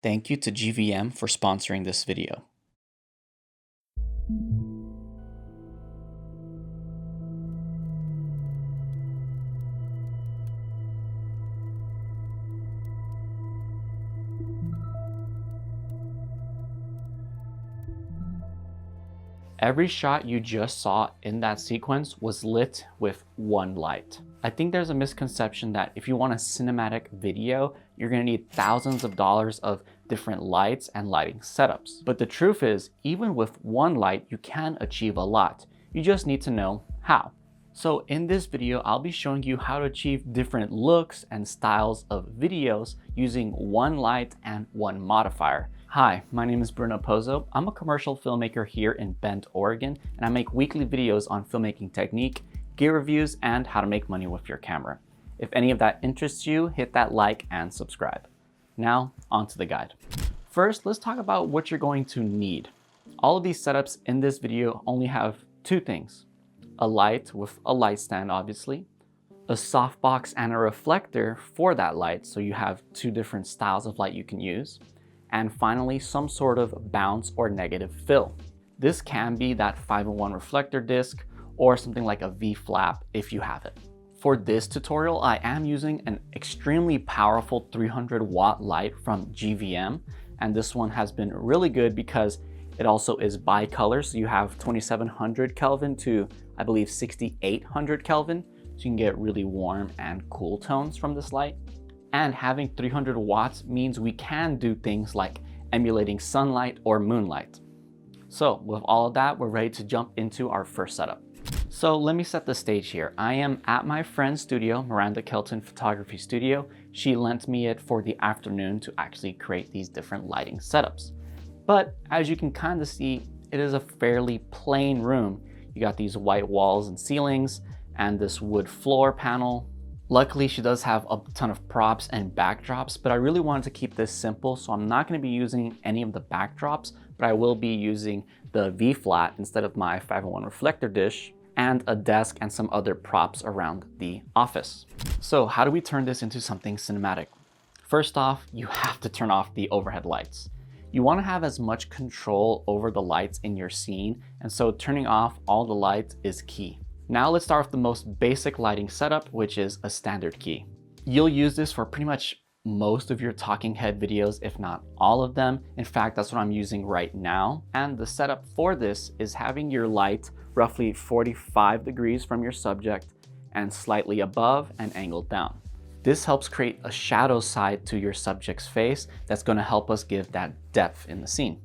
Thank you to GVM for sponsoring this video. Every shot you just saw in that sequence was lit with one light. I think there's a misconception that if you want a cinematic video, you're gonna need thousands of dollars of different lights and lighting setups. But the truth is, even with one light, you can achieve a lot. You just need to know how. So in this video, I'll be showing you how to achieve different looks and styles of videos using one light and one modifier. Hi, my name is Bruno Pozo. I'm a commercial filmmaker here in Bend, Oregon, and I make weekly videos on filmmaking technique, gear reviews, and how to make money with your camera. If any of that interests you, hit that like and subscribe. Now, on to the guide. First, let's talk about what you're going to need. All of these setups in this video only have two things: a light with a light stand, obviously, a softbox and a reflector for that light, so you have two different styles of light you can use, and finally, some sort of bounce or negative fill. This can be that 5-in-1 reflector disc or something like a V-flap if you have it. For this tutorial, I am using an extremely powerful 300-watt light from GVM, and this one has been really good because it also is bicolor, so you have 2700 Kelvin to, I believe, 6800 Kelvin, so you can get really warm and cool tones from this light. And having 300 watts means we can do things like emulating sunlight or moonlight. So with all of that, we're ready to jump into our first setup. So let me set the stage here. I am at my friend's studio, Miranda Kelton Photography Studio. She lent me it for the afternoon to actually create these different lighting setups. But as you can kind of see, it is a fairly plain room. You got these white walls and ceilings and this wood floor panel. Luckily, she does have a ton of props and backdrops, but I really wanted to keep this simple, so I'm not going to be using any of the backdrops, but I will be using the V-flat instead of my 5-in-1 reflector dish, and a desk and some other props around the office. So how do we turn this into something cinematic? First off, you have to turn off the overhead lights. You want to have as much control over the lights in your scene, and so turning off all the lights is key. Now let's start with the most basic lighting setup, which is a standard key. You'll use this for pretty much most of your talking head videos, if not all of them. In fact, that's what I'm using right now. And the setup for this is having your light roughly 45 degrees from your subject and slightly above and angled down. This helps create a shadow side to your subject's face that's going to help us give that depth in the scene.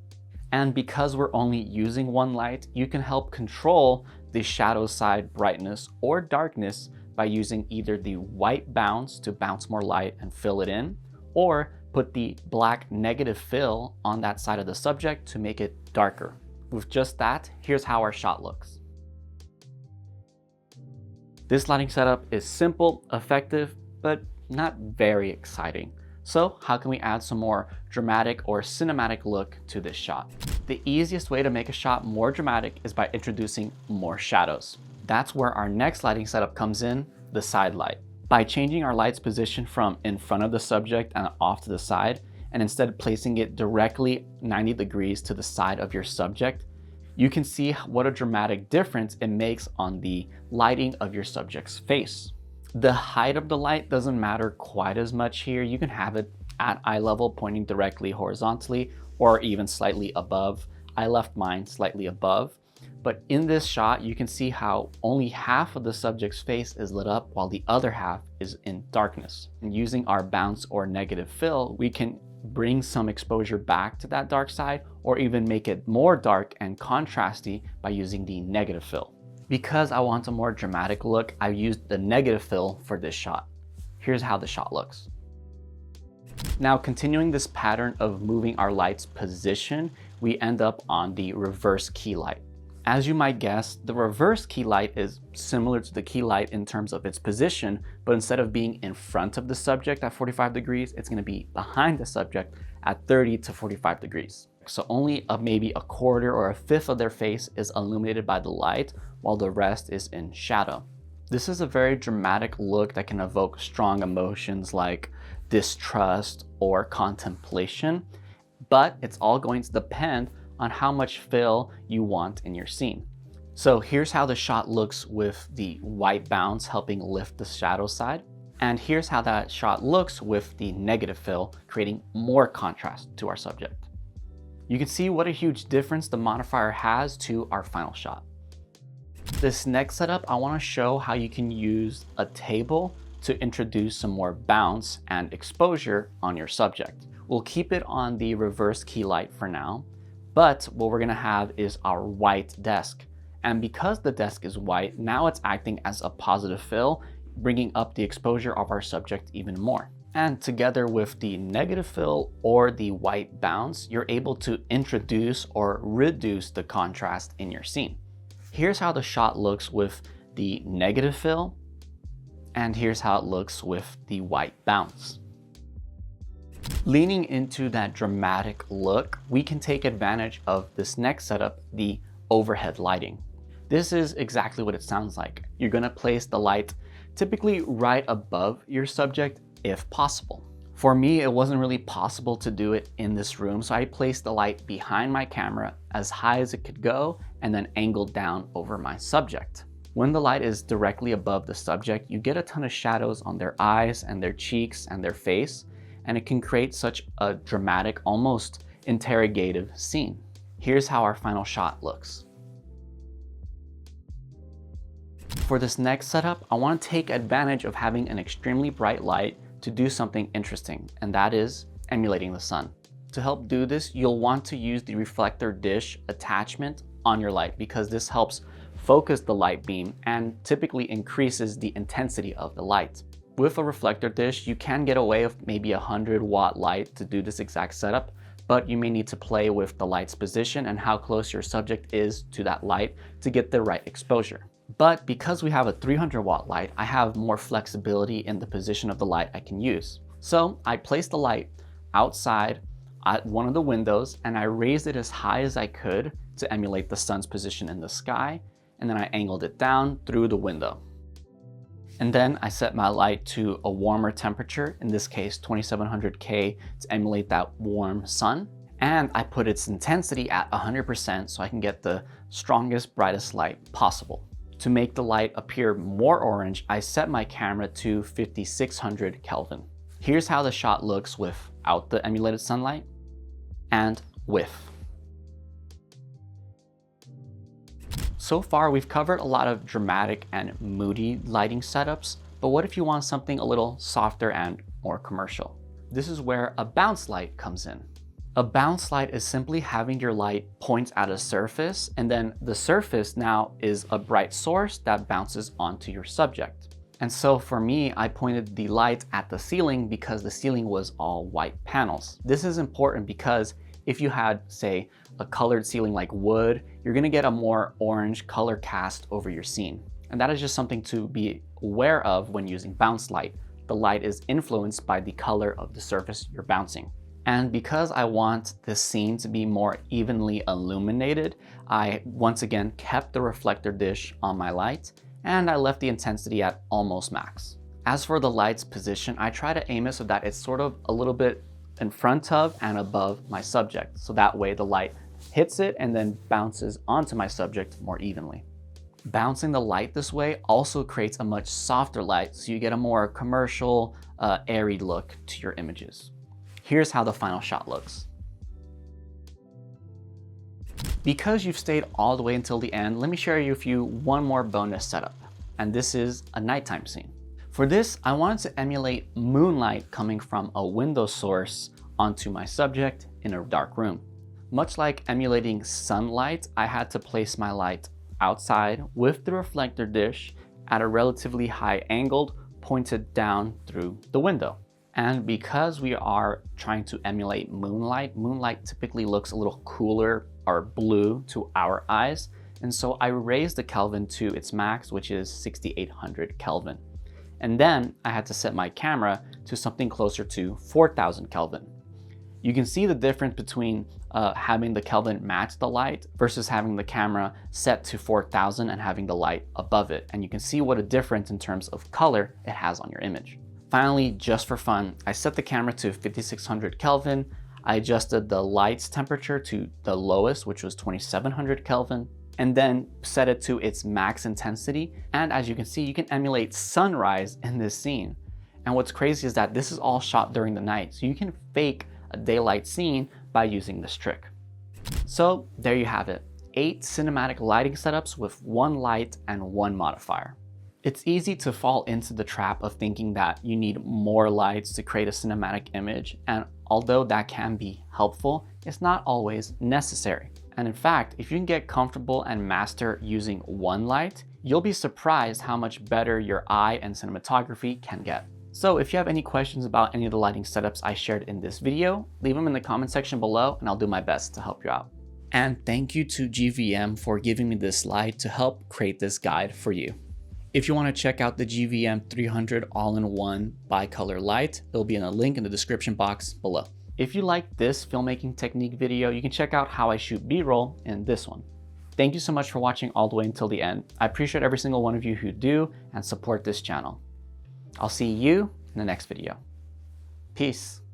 And because we're only using one light, you can help control the shadow side brightness or darkness by using either the white bounce to bounce more light and fill it in, or put the black negative fill on that side of the subject to make it darker. With just that, here's how our shot looks. This lighting setup is simple, effective, but not very exciting. So how can we add some more dramatic or cinematic look to this shot? The easiest way to make a shot more dramatic is by introducing more shadows. That's where our next lighting setup comes in, the side light. By changing our light's position from in front of the subject and off to the side, and instead placing it directly 90 degrees to the side of your subject, you can see what a dramatic difference it makes on the lighting of your subject's face. The height of the light doesn't matter quite as much here. You can have it at eye level, pointing directly horizontally, or even slightly above. I left mine slightly above. But in this shot, you can see how only half of the subject's face is lit up while the other half is in darkness. And using our bounce or negative fill, we can bring some exposure back to that dark side, or even make it more dark and contrasty by using the negative fill. Because I want a more dramatic look, I used the negative fill for this shot. Here's how the shot looks. Now, continuing this pattern of moving our light's position, we end up on the reverse key light. As you might guess, the reverse key light is similar to the key light in terms of its position, but instead of being in front of the subject at 45 degrees, it's going to be behind the subject at 30 to 45 degrees. So only maybe a quarter or a fifth of their face is illuminated by the light, while the rest is in shadow. This is a very dramatic look that can evoke strong emotions like distrust or contemplation. but it's all going to depend on how much fill you want in your scene. So here's how the shot looks with the white bounce helping lift the shadow side. And here's how that shot looks with the negative fill, creating more contrast to our subject. You can see what a huge difference the modifier has to our final shot. This next setup, I want to show how you can use a table to introduce some more bounce and exposure on your subject. We'll keep it on the reverse key light for now, but what we're going to have is our white desk. And because the desk is white, now it's acting as a positive fill, bringing up the exposure of our subject even more. And together with the negative fill or the white bounce, you're able to introduce or reduce the contrast in your scene. Here's how the shot looks with the negative fill, and here's how it looks with the white bounce. Leaning into that dramatic look, we can take advantage of this next setup, the overhead lighting. This is exactly what it sounds like. You're gonna place the light typically right above your subject if possible. For me, it wasn't really possible to do it in this room, so I placed the light behind my camera as high as it could go and then angled down over my subject. When the light is directly above the subject, you get a ton of shadows on their eyes and their cheeks and their face, and it can create such a dramatic, almost interrogative scene. Here's how our final shot looks. For this next setup, I want to take advantage of having an extremely bright light to do something interesting, and that is emulating the sun. To help do this, you'll want to use the reflector dish attachment on your light because this helps focus the light beam and typically increases the intensity of the light. With a reflector dish, you can get away with maybe a 100-watt light to do this exact setup, but you may need to play with the light's position and how close your subject is to that light to get the right exposure. But because we have a 300-watt light, I have more flexibility in the position of the light I can use. So I placed the light outside at one of the windows and I raised it as high as I could to emulate the sun's position in the sky, and then I angled it down through the window. And then I set my light to a warmer temperature, in this case 2700K, to emulate that warm sun. And I put its intensity at 100% so I can get the strongest, brightest light possible. To make the light appear more orange, I set my camera to 5600 Kelvin. Here's how the shot looks without the emulated sunlight and with. So far, we've covered a lot of dramatic and moody lighting setups, but what if you want something a little softer and more commercial? This is where a bounce light comes in. A bounce light is simply having your light point at a surface, and then the surface now is a bright source that bounces onto your subject. And so for me, I pointed the light at the ceiling because the ceiling was all white panels. This is important because if you had, say, a colored ceiling like wood, you're gonna get a more orange color cast over your scene. And that is just something to be aware of when using bounce light. The light is influenced by the color of the surface you're bouncing. And because I want this scene to be more evenly illuminated, I once again kept the reflector dish on my light and I left the intensity at almost max. As for the light's position, I try to aim it so that it's sort of a little bit in front of and above my subject. So that way the light hits it and then bounces onto my subject more evenly. Bouncing the light this way also creates a much softer light, so you get a more commercial, airy look to your images. Here's how the final shot looks. Because you've stayed all the way until the end, let me share with you one more bonus setup, and this is a nighttime scene. For this, I wanted to emulate moonlight coming from a window source onto my subject in a dark room. Much like emulating sunlight, I had to place my light outside with the reflector dish at a relatively high angle, pointed down through the window. And because we are trying to emulate moonlight, moonlight typically looks a little cooler or blue to our eyes. And so I raised the Kelvin to its max, which is 6800 Kelvin. And then I had to set my camera to something closer to 4000 Kelvin. You can see the difference between having the Kelvin match the light versus having the camera set to 4000 and having the light above it. And you can see what a difference in terms of color it has on your image. Finally, just for fun, I set the camera to 5600 Kelvin. I adjusted the light's temperature to the lowest, which was 2700 Kelvin, and then set it to its max intensity. And as you can see, you can emulate sunrise in this scene. And what's crazy is that this is all shot during the night, so you can fake a daylight scene by using this trick. So there you have it, 8 cinematic lighting setups with 1 light and 1 modifier. It's easy to fall into the trap of thinking that you need more lights to create a cinematic image, and although that can be helpful, it's not always necessary. And in fact, if you can get comfortable and master using 1 light, you'll be surprised how much better your eye and cinematography can get. So if you have any questions about any of the lighting setups I shared in this video, leave them in the comment section below and I'll do my best to help you out. And thank you to GVM for giving me this light to help create this guide for you. If you want to check out the GVM 300 all-in-one bicolor light, it'll be in a link in the description box below. If you like this filmmaking technique video, you can check out how I shoot B-roll in this one. Thank you so much for watching all the way until the end. I appreciate every single one of you who do and support this channel. I'll see you in the next video. Peace.